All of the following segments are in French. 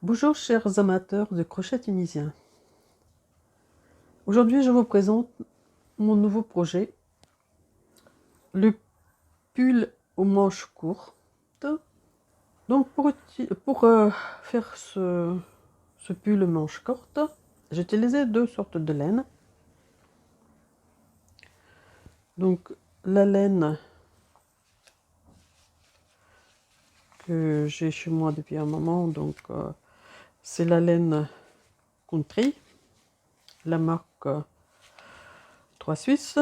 Bonjour chers amateurs de crochet tunisien. Aujourd'hui je vous présente mon nouveau projet, le pull aux manches courtes. Donc pour faire ce pull aux manches courtes, j'ai utilisé deux sortes de laine. Donc la laine que j'ai chez moi depuis un moment, c'est la laine Country, la marque 3 Suisse,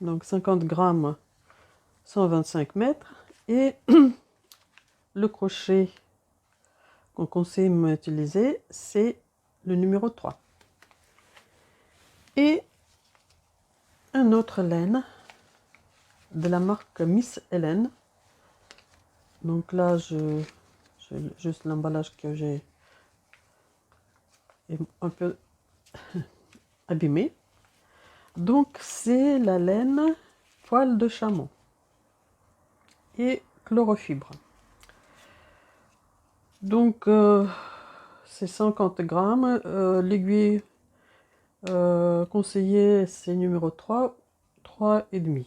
donc 50 grammes, 125 mètres, et le crochet qu'on conseille m'utiliser, c'est le numéro 3. Et un autre laine de la marque Miss Hélène. Donc là, juste l'emballage que j'ai est un peu abîmé. Donc c'est la laine poil de chameau et chlorofibre. Donc c'est 50 grammes. L'aiguille conseillée, c'est numéro 3, 3,5.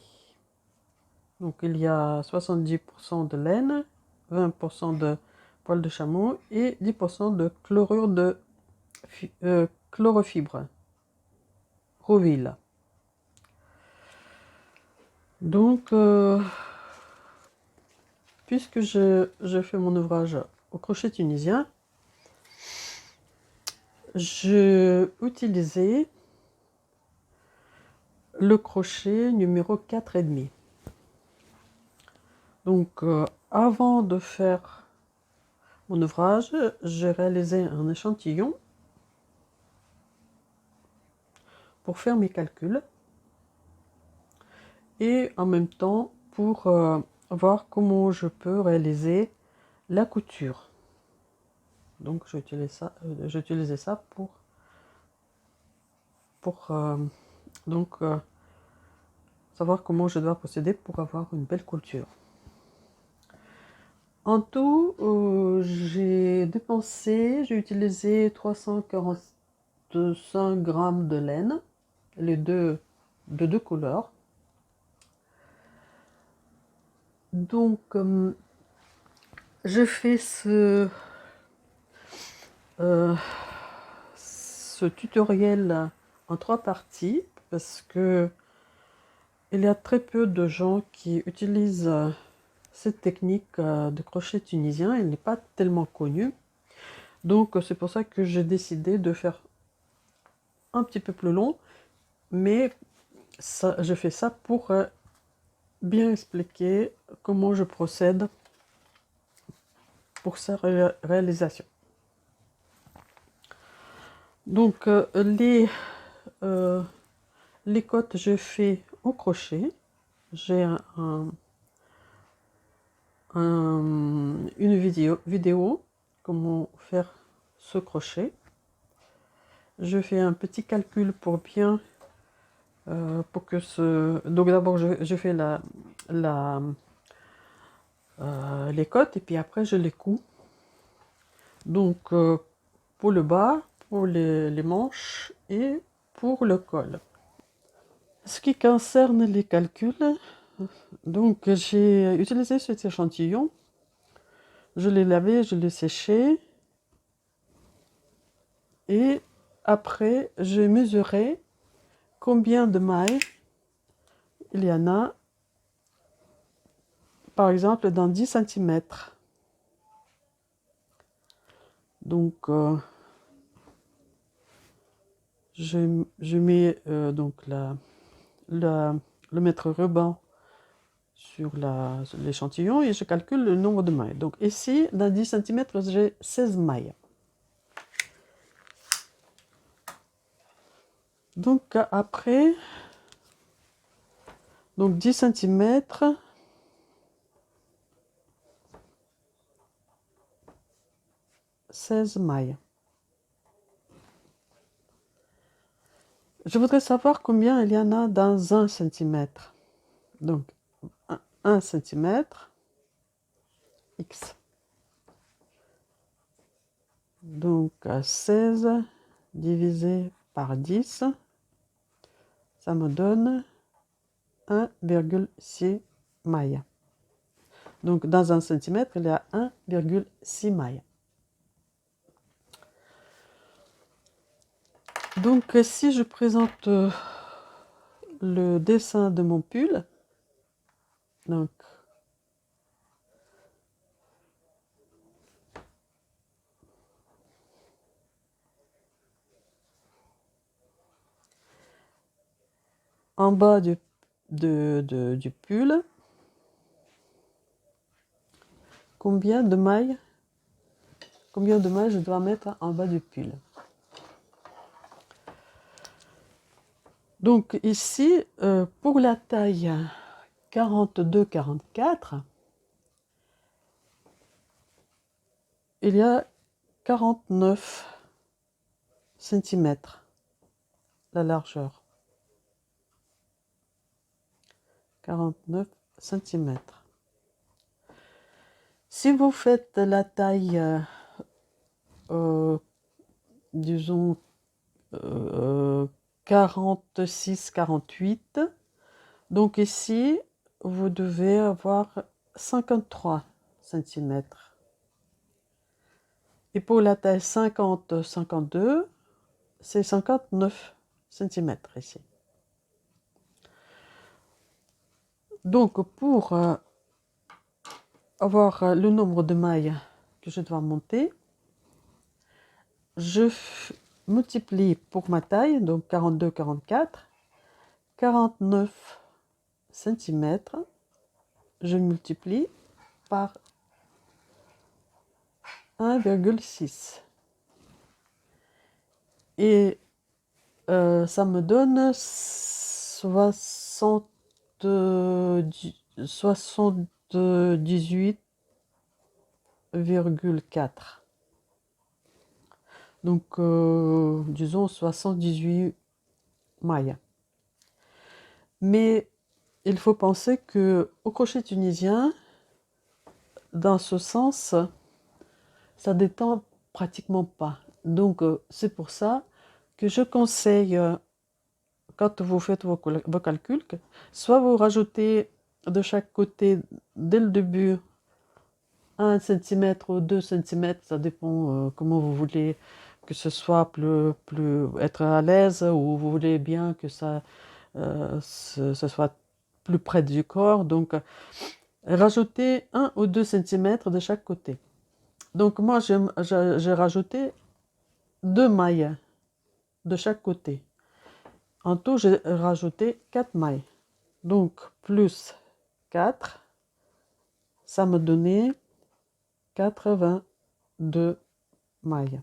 Donc il y a 70% de laine, 20% de poil de chameau et 10% de chlorure de chlorofibre, Roville. Donc, puisque je fais mon ouvrage au crochet tunisien, j'ai utilisé le crochet numéro 4,5. Donc, avant de faire mon ouvrage, j'ai réalisé un échantillon pour faire mes calculs et en même temps pour voir comment je peux réaliser la couture. Donc j'ai utilisé ça pour savoir comment je dois procéder pour avoir une belle couture. En tout, j'ai utilisé 345 grammes de laine, de deux couleurs. Donc, je fais ce tutoriel en 3 parties parce que il y a très peu de gens qui utilisent cette technique de crochet tunisien. Elle n'est pas tellement connue. Donc c'est pour ça que j'ai décidé de faire un petit peu plus long. Mais je fais ça pour bien expliquer comment je procède pour sa réalisation. Donc les côtes, je fais au crochet. J'ai une vidéo comment faire ce crochet. Je fais un petit calcul pour bien pour que donc d'abord je fais les côtes et puis après je les couds. Donc pour le bas, pour les manches et pour le col. Ce qui concerne les calculs, donc j'ai utilisé cet échantillon. Je l'ai lavé, je l'ai séché. Et après, j'ai mesuré combien de mailles il y en a, par exemple, dans 10 cm. Donc, je mets donc le mètre ruban sur l'échantillon et je calcule le nombre de mailles. Donc ici, dans 10 cm, j'ai 16 mailles. Donc après, donc 10 cm, « 16 mailles. Je voudrais savoir combien il y en a dans 1 cm. Donc 1 cm, X. Donc 16 divisé par 10, ça me donne 1,6 mailles. Donc dans un centimètre, il y a 1,6 mailles. Donc si je présente le dessin de mon pull, donc en bas du pull, combien de mailles je dois mettre en bas du pull. Donc ici, pour la taille 42-44, il y a 49 cm la largeur. 49 cm. Si vous faites la taille, disons, 46-48, donc ici, vous devez avoir 53 cm. Et pour la taille 50-52, c'est 59 cm ici. Donc pour avoir le nombre de mailles que je dois monter, je multiplie pour ma taille, donc 42-44, 49 cm, je multiplie par 1,6. Et ça me donne 78,4. Donc, disons 78 mailles. Mais il faut penser que au crochet tunisien, dans ce sens, ça détend pratiquement pas. Donc, c'est pour ça que je conseille, quand vous faites vos calculs, soit vous rajoutez de chaque côté, dès le début, 1 cm ou 2 cm, ça dépend comment vous voulez que ce soit plus être à l'aise, ou vous voulez bien que ça soit plus près du corps. Donc, rajoutez 1 ou 2 cm de chaque côté. Donc, moi, j'ai rajouté 2 mailles de chaque côté. En tout, j'ai rajouté 4 mailles. Donc, plus 4, ça me donnait 82 mailles.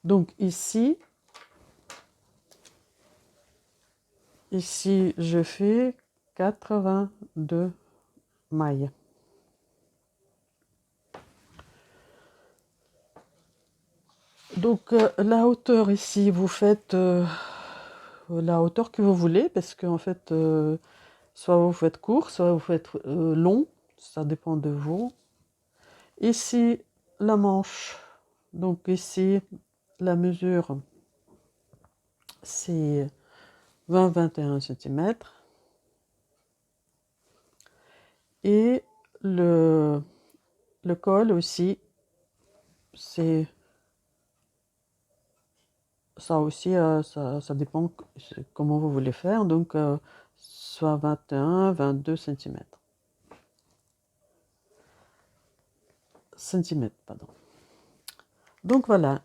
Donc, ici, je fais 82 mailles. Donc, la hauteur ici, vous faites la hauteur que vous voulez, parce qu'en fait, soit vous faites court, soit vous faites long, ça dépend de vous. Ici, la manche, donc ici, la mesure, c'est 20-21 cm. Et le col aussi, c'est ça aussi, ça dépend comment vous voulez faire. Donc, soit 21-22 cm. Pardon. Donc voilà.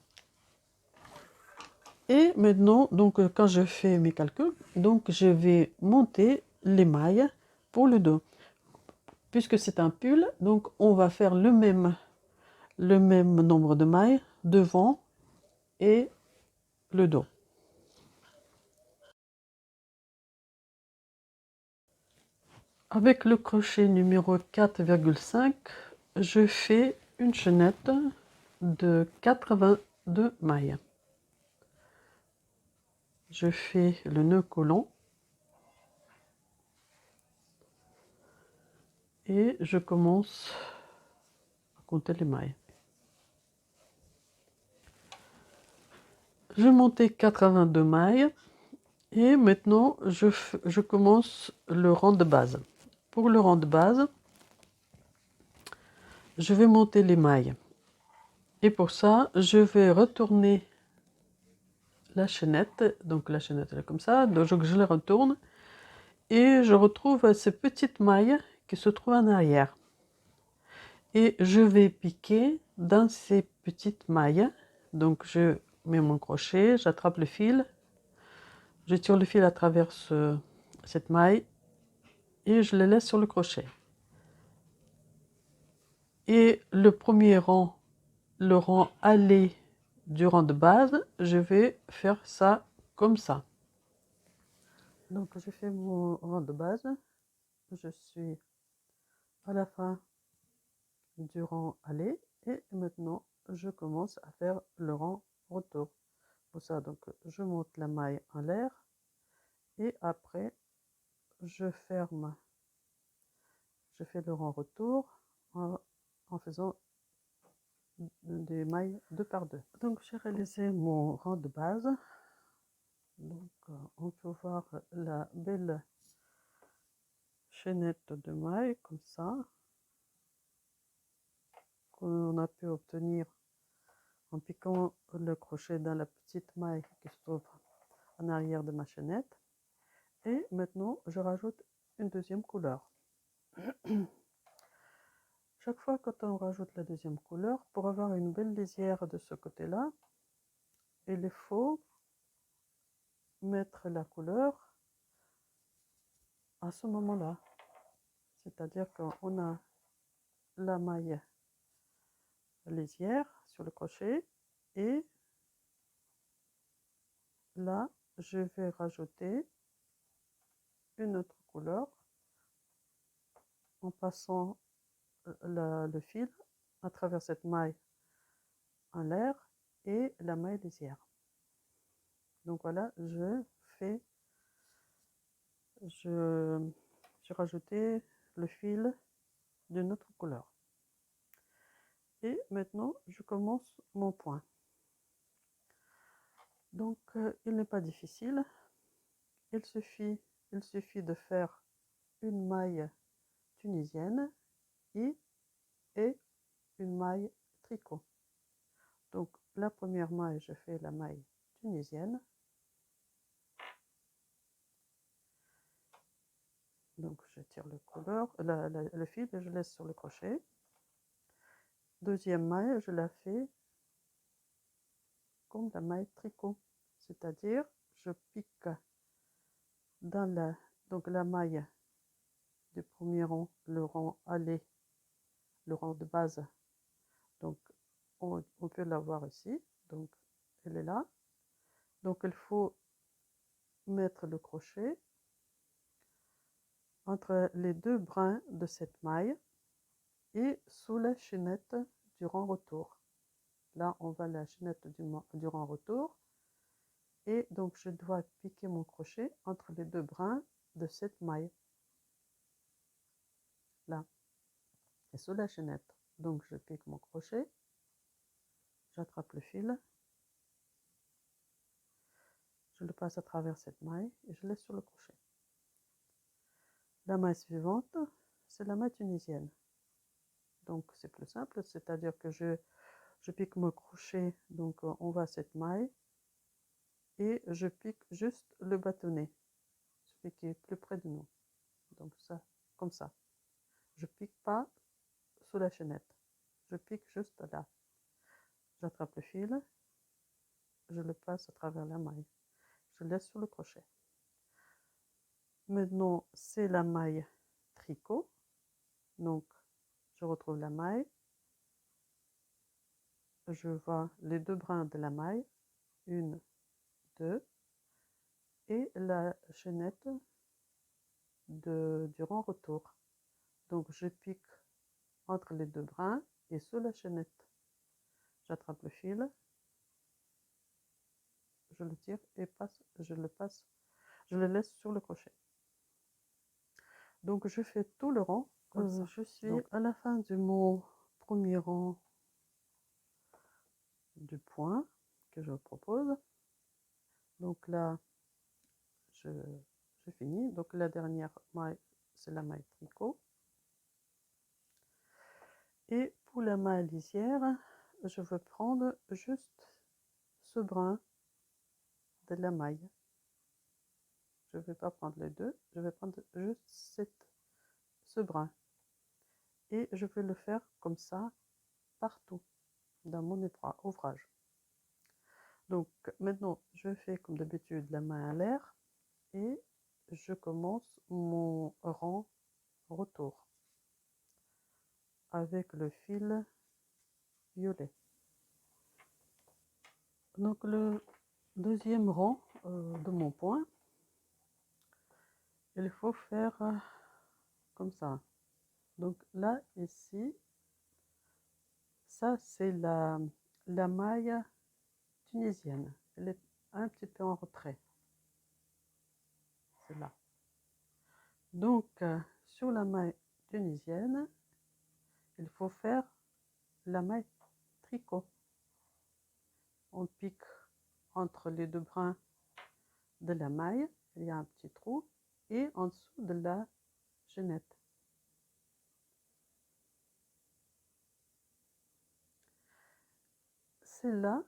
Et maintenant, donc quand je fais mes calculs, donc je vais monter les mailles pour le dos. Puisque c'est un pull, donc on va faire le même nombre de mailles devant et le dos. Avec le crochet numéro 4,5, je fais une chaînette de 82 mailles. Je fais le nœud collant et je commence à compter les mailles. J'ai monté 82 mailles et maintenant je commence le rang de base. Pour le rang de base, je vais monter les mailles. Et pour ça, je vais retourner la chaînette. Donc la chaînette elle est comme ça, donc je la retourne et je retrouve ces petites mailles qui se trouvent en arrière. Et je vais piquer dans ces petites mailles. Donc je mets mon crochet, j'attrape le fil, je tire le fil à travers cette maille et je le laisse sur le crochet. Et le premier rang, le rang aller du rang de base, je vais faire ça comme ça. Donc j'ai fait mon rang de base, je suis à la fin du rang aller et maintenant je commence à faire le rang retour. Pour ça, donc je monte la maille en l'air et après je ferme, je fais le rang retour en faisant des mailles 2 par 2. Donc j'ai réalisé mon rang de base. Donc on peut voir la belle chaînette de mailles comme ça qu'on a pu obtenir en piquant le crochet dans la petite maille qui se trouve en arrière de ma chaînette. Et maintenant je rajoute une deuxième couleur. Chaque fois quand on rajoute la deuxième couleur, pour avoir une belle lisière de ce côté-là, il faut mettre la couleur à ce moment-là. C'est-à-dire qu'on a la maille lisière sur le crochet et là je vais rajouter une autre couleur en passant le fil à travers cette maille en l'air et la maille lisière. Donc voilà, j'ai rajouté le fil d'une autre couleur. Et maintenant, je commence mon point. Donc, il n'est pas difficile. Il suffit de faire une maille tunisienne et une maille tricot. Donc, la première maille, je fais la maille tunisienne. Donc, je tire le fil et je laisse sur le crochet. Deuxième maille, je la fais comme la maille tricot, c'est-à-dire je pique dans la maille du premier rang, le rang aller, le rang de base. Donc on peut la voir ici, donc elle est là. Donc il faut mettre le crochet entre les deux brins de cette maille et sous la chaînette du rang retour. Là on voit la chaînette du rang retour. Et donc je dois piquer mon crochet entre les deux brins de cette maille là et sous la chaînette. Donc je pique mon crochet, j'attrape le fil, je le passe à travers cette maille et je laisse sur le crochet. La maille suivante, c'est la maille tunisienne. Donc c'est plus simple, c'est-à-dire que je pique mon crochet, donc on voit cette maille et je pique juste le bâtonnet, celui qui est plus près de nous. Donc ça, comme ça. Je pique pas sous la chaînette, je pique juste là. J'attrape le fil, je le passe à travers la maille, je laisse sur le crochet. Maintenant, c'est la maille tricot. Donc, je retrouve la maille, je vois les deux brins de la maille, une, deux, et la chaînette du rang retour. Donc, je pique entre les deux brins et sous la chaînette. J'attrape le fil, je le tire et je le laisse sur le crochet. Donc, je fais tout le rang comme ça. Je suis à la fin de mon premier rang du point que je propose. Donc là, je finis. Donc la dernière maille, c'est la maille tricot. Et pour la maille lisière, je veux prendre juste ce brin de la maille. Je ne vais pas prendre les deux, je vais prendre juste ce brin. Et je vais le faire comme ça partout dans mon ouvrage. Donc maintenant, je fais comme d'habitude la main à l'air et je commence mon rang retour avec le fil violet. Donc le deuxième rang de mon point, il faut faire comme ça. Donc là, ici, ça c'est la maille tunisienne. Elle est un petit peu en retrait. C'est là. Donc, sur la maille tunisienne, il faut faire la maille tricot. On pique entre les deux brins de la maille, il y a un petit trou, et en dessous de la chaînette. Celle-là,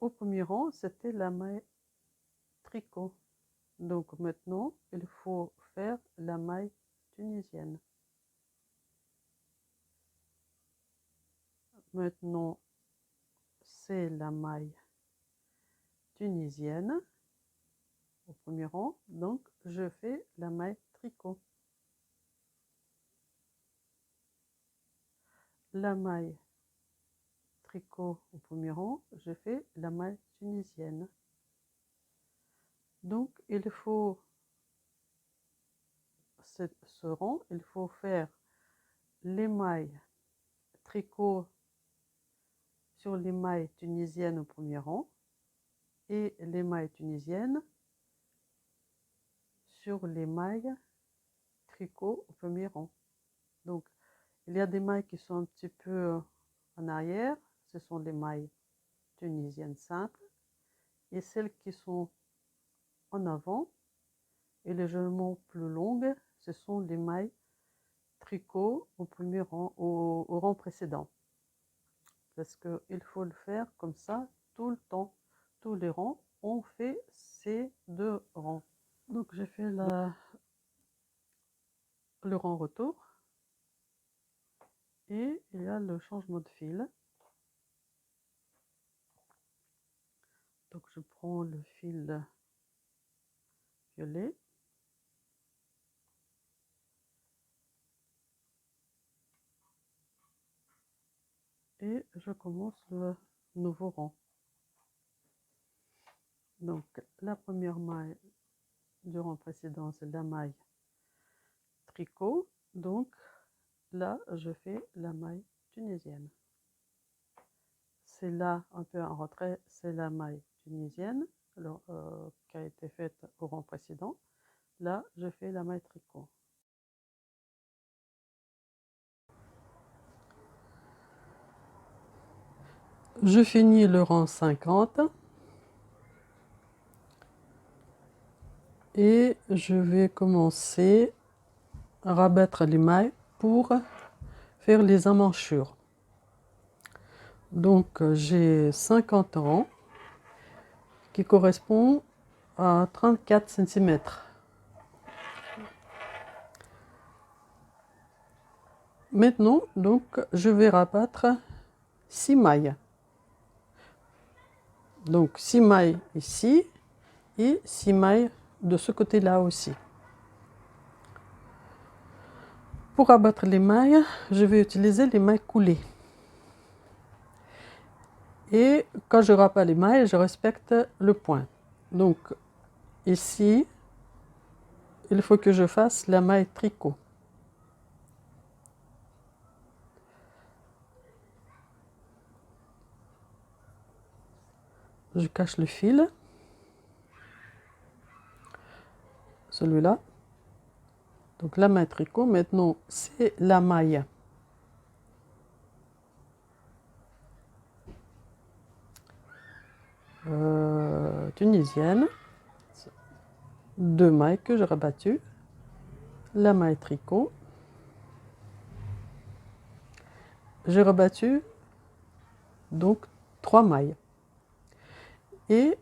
au premier rang, c'était la maille tricot. Donc maintenant, il faut faire la maille tunisienne. Maintenant, c'est la maille tunisienne au premier rang. Donc, je fais la maille tricot. La maille tricot au premier rang, je fais la maille tunisienne. Donc, il faut ce rang, il faut faire les mailles tricot sur les mailles tunisiennes au premier rang et les mailles tunisiennes sur les mailles tricot au premier rang. Donc, il y a des mailles qui sont un petit peu en arrière, ce sont les mailles tunisiennes simples, et celles qui sont en avant et légèrement plus longues, ce sont les mailles tricot au premier rang, au rang précédent. Parce qu'il faut le faire comme ça tout le temps. Tous les rangs, on fait ces deux rangs. Donc j'ai fait le rang retour et il y a le changement de fil. Donc je prends le fil violet et je commence le nouveau rang. Donc la première maille du rang précédent, c'est la maille tricot. Donc là, je fais la maille tunisienne. C'est là un peu en retrait, c'est la maille tunisienne alors, qui a été faite au rang précédent. Là, je fais la maille tricot. Je finis le rang 50 et je vais commencer à rabattre les mailles pour faire les emmanchures. Donc j'ai 50 rangs qui correspondent à 34 cm. Maintenant, donc, je vais rabattre 6 mailles. Donc 6 mailles ici et 6 mailles de ce côté-là aussi. Pour abattre les mailles, je vais utiliser les mailles coulées. Et quand je rabat les mailles, je respecte le point. Donc ici, il faut que je fasse la maille tricot. Je cache le fil, celui-là. Donc la maille tricot, maintenant c'est la maille tunisienne, 2 mailles que j'ai rabattues, la maille tricot, j'ai rabattu donc 3 mailles et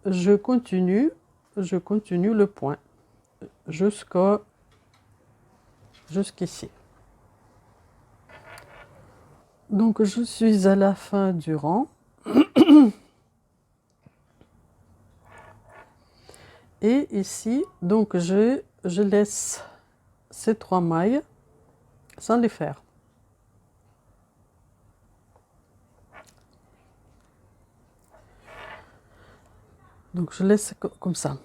je continue le point jusqu'ici. Donc je suis à la fin du rang et ici donc je laisse ces 3 mailles sans les faire. Donc je laisse comme ça.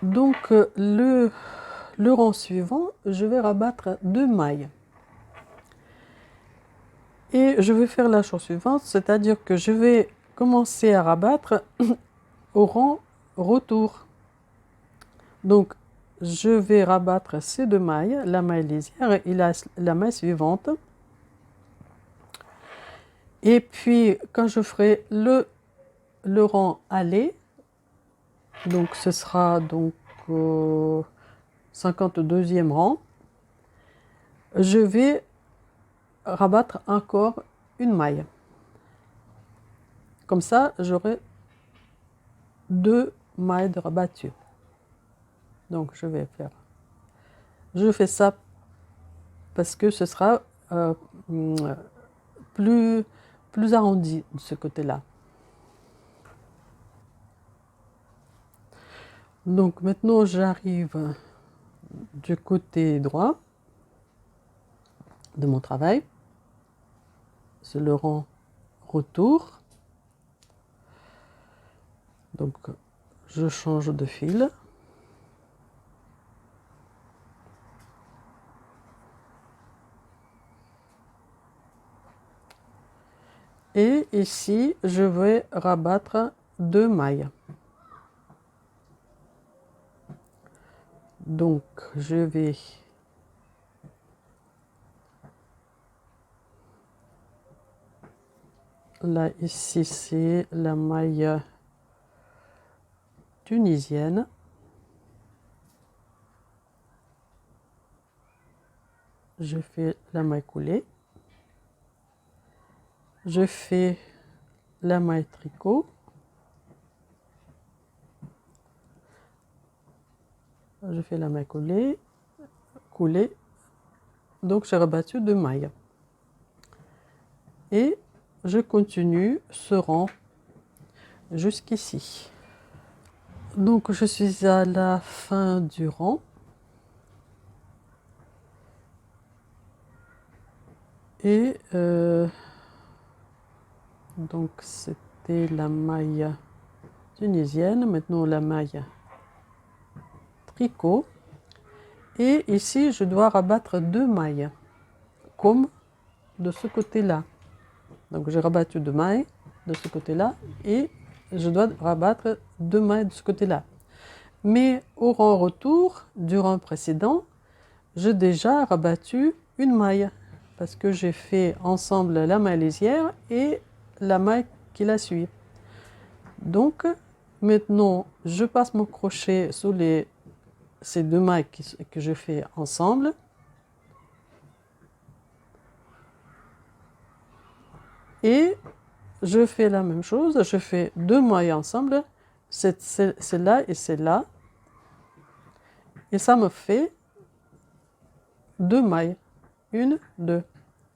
Donc le rang suivant, je vais rabattre 2 mailles. Et je vais faire la chose suivante, c'est-à-dire que je vais commencer à rabattre au rang retour. Donc je vais rabattre ces 2 mailles, la maille lisière et la maille suivante. Et puis quand je ferai le rang aller, donc ce sera donc 52e rang, je vais rabattre encore une maille. Comme ça, j'aurai 2 mailles de rabattu. Donc je fais ça parce que ce sera plus arrondi de ce côté-là. Donc maintenant j'arrive du côté droit de mon travail. C'est le rang retour. Donc je change de fil. Et ici, je vais rabattre 2 mailles. Donc, je vais là, ici, c'est la maille tunisienne. Je fais la maille coulée. Je fais la maille tricot. Je fais la maille coulée. Donc, j'ai rabattu 2 mailles. Et je continue ce rang jusqu'ici. Donc, je suis à la fin du rang. Et donc, c'était la maille tunisienne. Maintenant, la maille tricot. Et ici, je dois rabattre 2 mailles, comme de ce côté-là. Donc, j'ai rabattu 2 mailles de ce côté-là et je dois rabattre 2 mailles de ce côté-là. Mais au rang retour du rang précédent, j'ai déjà rabattu une maille parce que j'ai fait ensemble la maille lisière et la maille qui la suit. Donc, maintenant, je passe mon crochet sous ces 2 mailles que je fais ensemble. Et je fais la même chose, je fais 2 mailles ensemble, celle-là et celle-là. Et ça me fait 2 mailles. 1, 2.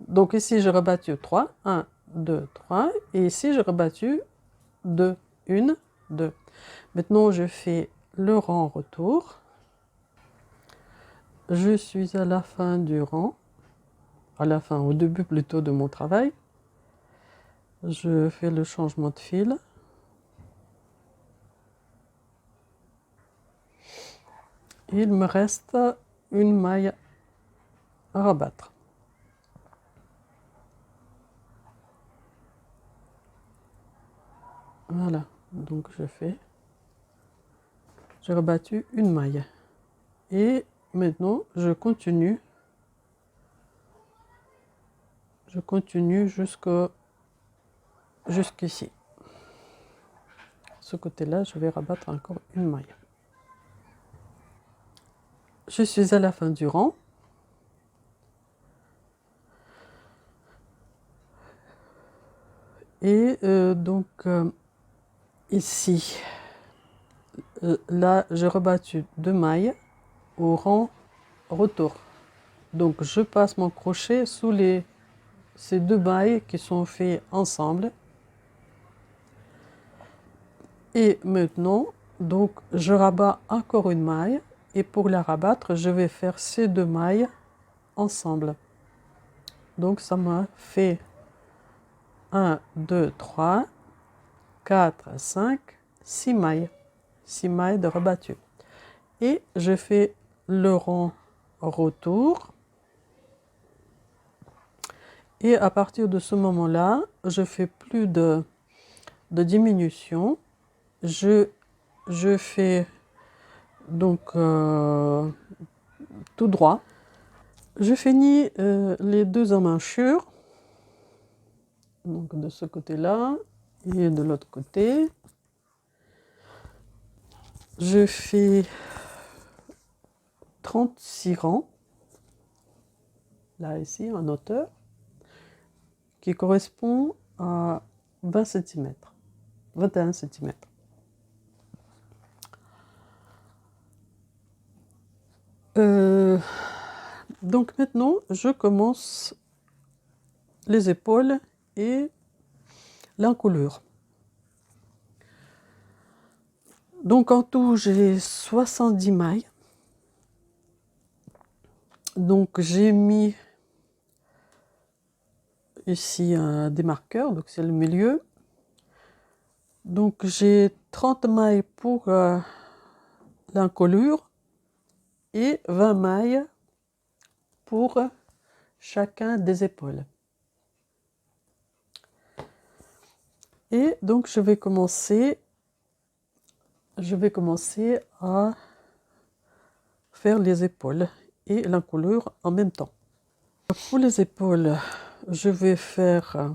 Donc ici, j'ai rabattu 3. 1, 2, 3. Et ici, j'ai rabattu 2. 1, 2. Maintenant, je fais le rang retour. Je suis à la fin du rang. Au début plutôt de mon travail. Je fais le changement de fil. Il me reste une maille à rabattre. Voilà, donc j'ai rabattu une maille. Et maintenant, je continue jusqu'ici. ce côté-là, je vais rabattre encore une maille. Je suis à la fin du rang. Et donc ici, là, j'ai rebattu 2 mailles au rang retour. Donc je passe mon crochet sous ces 2 mailles qui sont faites ensemble. Et maintenant, donc je rabats encore une maille. Et pour la rabattre, je vais faire ces 2 mailles ensemble. Donc ça m'a fait 1, 2, 3, 4, 5, 6 mailles. 6 mailles de rebattu. Et je fais le rang retour. Et à partir de ce moment-là, je fais plus de diminution. Je fais donc tout droit. Je finis les 2 emmanchures. Donc de ce côté-là et de l'autre côté. Je fais 36 rangs. Là, ici, en hauteur. Qui correspond à 20 cm. 21 cm. Donc maintenant, je commence les épaules et l'encolure. Donc en tout, j'ai 70 mailles. Donc j'ai mis ici des marqueurs, donc c'est le milieu. Donc j'ai 30 mailles pour l'encolure et 20 mailles pour chacun des épaules. Et donc je vais commencer à faire les épaules et l'encolure en même temps. Pour les épaules, je vais faire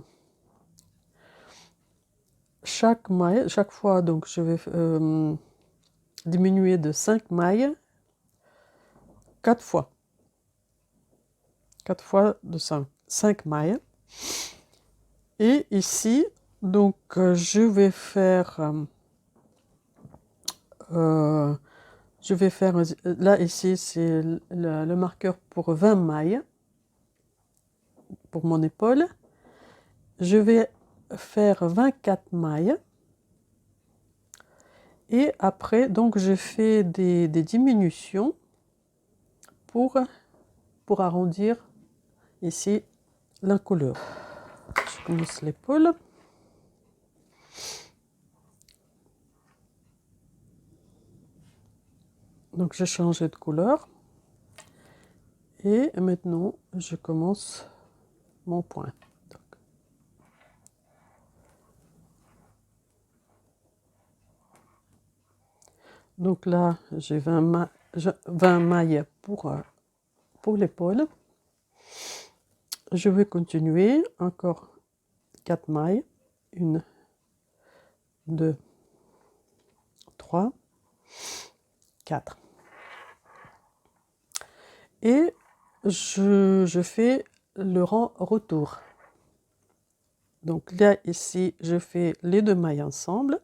chaque maille, chaque fois, donc je vais diminuer de 5 mailles 4 fois. 4 fois de 5 mailles. Et ici, donc je vais faire là ici c'est le marqueur pour 20 mailles pour mon épaule. Je vais faire 24 mailles et après donc je fais des diminutions pour arrondir ici l'encolure. Je commence l'épaule. Donc j'ai changé de couleur et maintenant je commence mon point. Donc là j'ai 20 mailles pour l'épaule. Je vais continuer encore 4 mailles, 1, 2, 3, 4. Et je fais le rang retour. Donc là, ici, je fais les 2 mailles ensemble.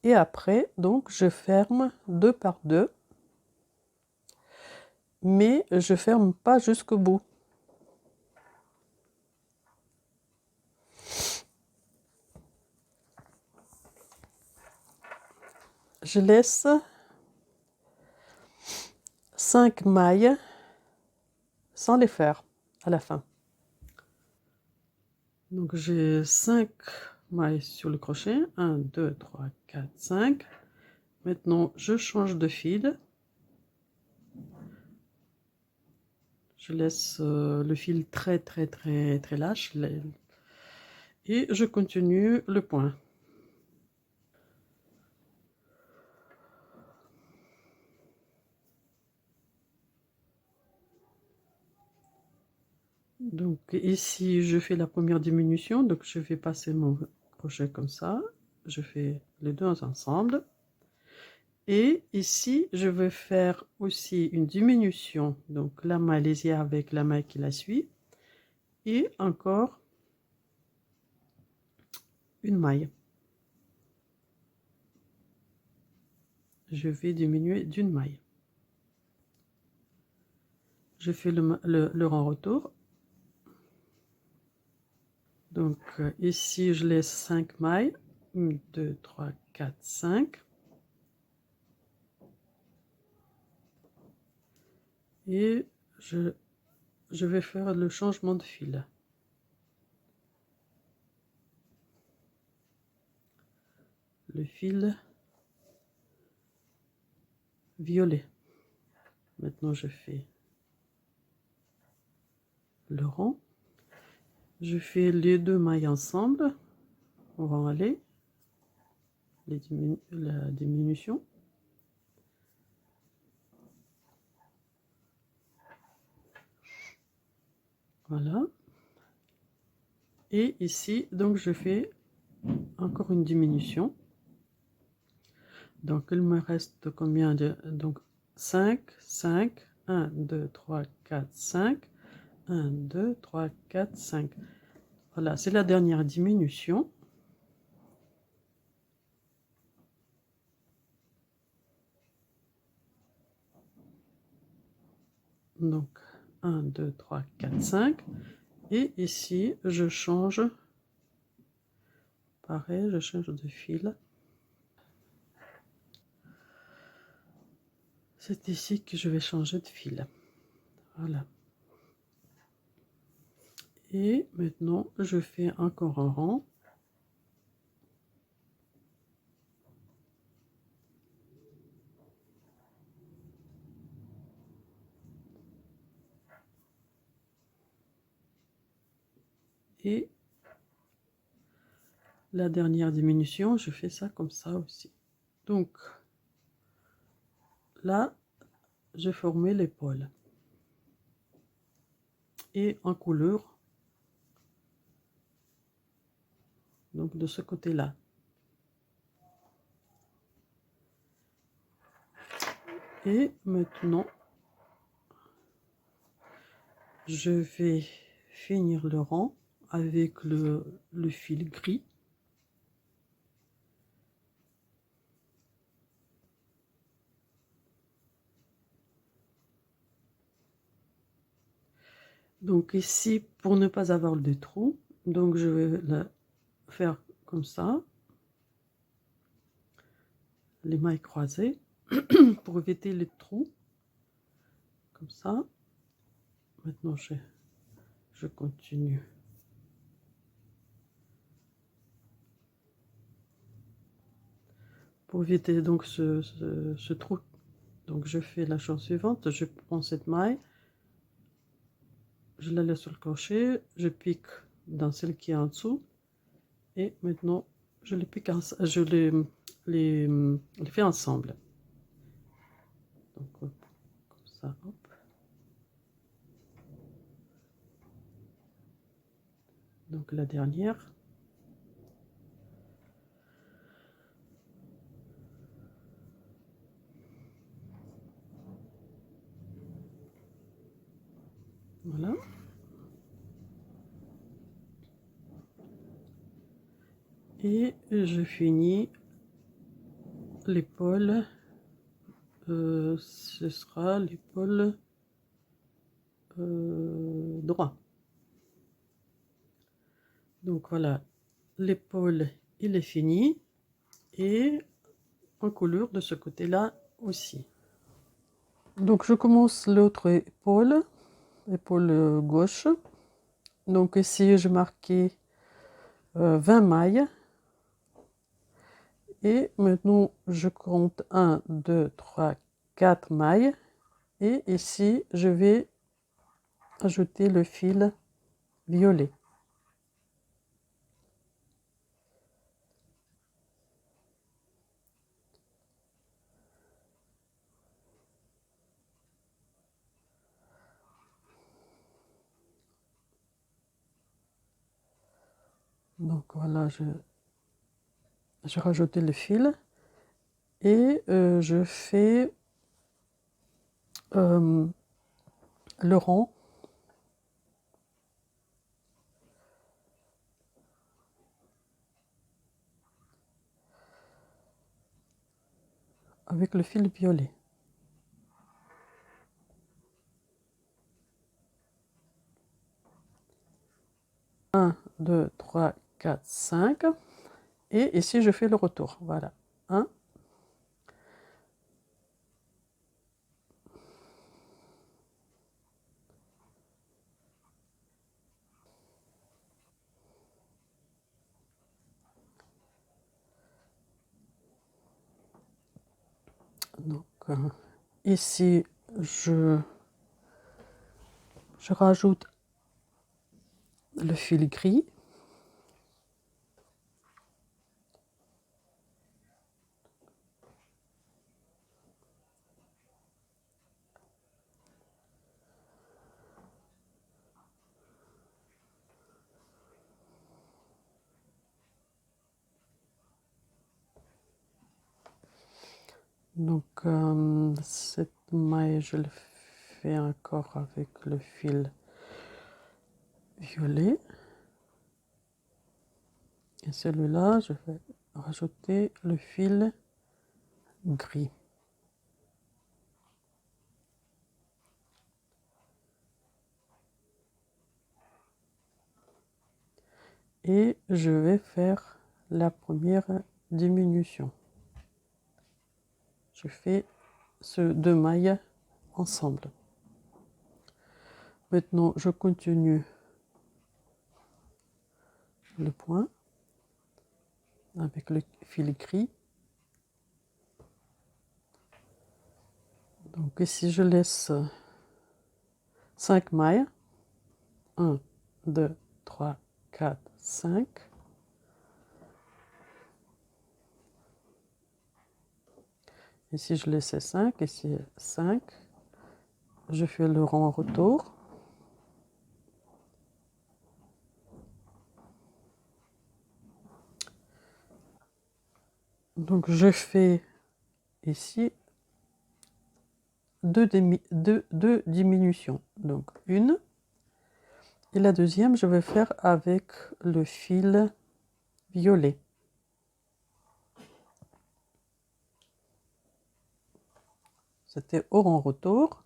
Et après, donc, je ferme 2 par 2. Mais je ferme pas jusqu'au bout. Je laisse 5 mailles sans les faire à la fin. Donc j'ai 5 mailles sur le crochet. 1, 2, 3, 4, 5. Maintenant, je change de fil. Je laisse le fil très lâche. Et je continue le point. Donc ici, je fais la première diminution. Donc je vais passer mon crochet comme ça. je fais les deux ensemble. Et ici, je vais faire aussi une diminution. Donc la Malaisie avec la maille qui la suit. Et encore une maille. Je vais diminuer d'une maille. Je fais le rang retour. Donc ici, je laisse 5 mailles. 1, 2, 3, 4, 5. Et je vais faire le changement de fil. Le fil violet. Maintenant, je fais le rang. Je fais les deux mailles ensemble. On va aller. La diminution. Voilà. Et ici, donc, je fais encore une diminution. Donc, il me reste combien de... Donc, 5, 5, 1, 2, 3, 4, 5. 1, 2, 3, 4, 5. Voilà, c'est la dernière diminution. Donc, 1, 2, 3, 4, 5. Et ici, je change. Pareil, je change de fil. C'est ici que je vais changer de fil. Voilà. Et maintenant, je fais encore un rang. Et la dernière diminution, je fais ça comme ça aussi. Donc, là, j'ai formé l'épaule. Et en couleur, donc de ce côté-là. Et maintenant, je vais finir le rang avec le fil gris. Donc ici, pour ne pas avoir de trou, donc je vais le faire comme ça, les mailles croisées, pour éviter les trous, comme ça. Maintenant, je continue. Pour éviter donc ce trou, donc je fais la chose suivante, je prends cette maille, je la laisse sur le crochet, je pique dans celle qui est en dessous, et maintenant je les pique, je les fais ensemble. Donc comme ça, hop. Donc la dernière. Voilà. Et je finis l'épaule. Ce sera l'épaule droit. Donc voilà, l'épaule, il est fini. Et en couleur de ce côté-là aussi. Donc je commence l'autre épaule, épaule gauche. Donc ici, je marquais 20 mailles. Et maintenant, je compte 1, 2, 3, 4 mailles. Et ici, je vais ajouter le fil violet. Donc voilà, j'ai rajouté le fil et je fais le rond avec le fil violet. 1, 2, 3, 4, 5. Et ici, je fais le retour. Voilà. 1. Donc, ici, je rajoute le fil gris. Donc, cette maille, je le fais encore avec le fil violet. Et celui-là, je vais rajouter le fil gris. Et je vais faire la première diminution. Je fais ces deux mailles ensemble. Maintenant, je continue le point avec le fil gris. Donc ici, je laisse 5 mailles. 1, 2, 3, 4, 5. Ici, je laisse 5. Ici, 5. Je fais le rond retour. Donc, je fais ici deux diminutions. Donc, une. Et la deuxième, je vais faire avec le fil violet. C'était au rond retour.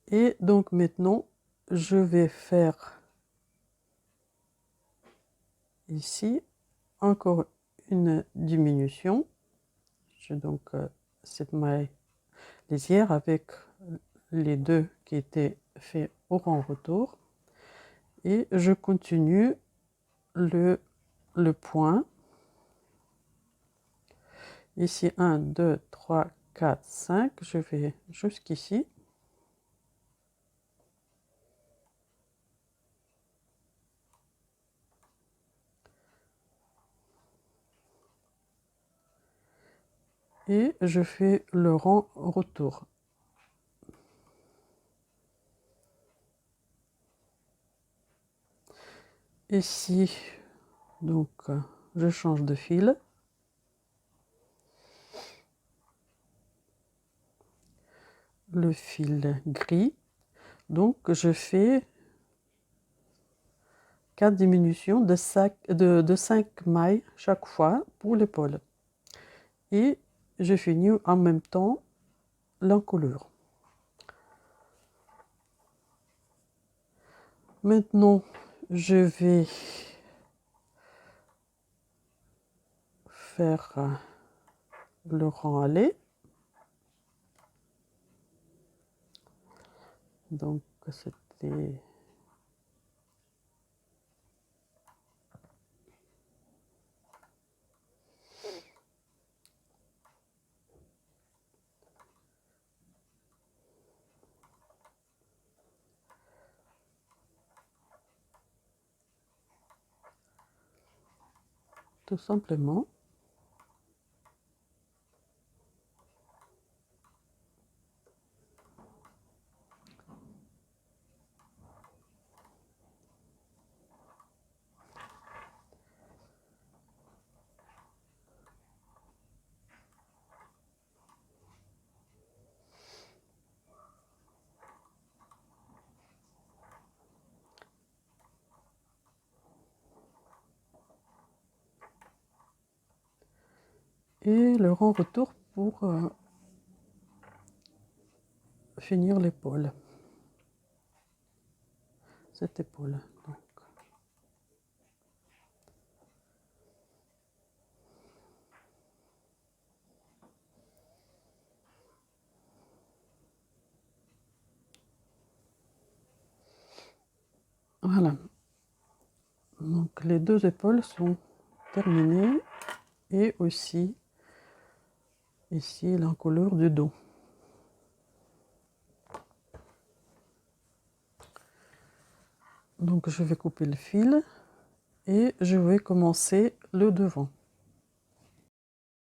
Et donc, maintenant, je vais faire ici encore une diminution. J'ai donc cette maille lisière avec les deux qui étaient faits au rond retour. Et je continue le point. Ici, 1, 2, 3, 4, 5. Je vais jusqu'ici. Et je fais le rond retour. Ici, donc, je change de fil. Le fil gris. Donc, je fais 4 diminutions de 5 mailles chaque fois pour l'épaule. Et je finis en même temps l'encolure. Maintenant, je vais faire le rang aller. Donc, c'était... Tout simplement. et le rond retour pour finir l'épaule, cette épaule. Donc. Voilà, donc les deux épaules sont terminées et aussi ici l'encolure du dos. Donc je vais couper le fil et je vais commencer le devant.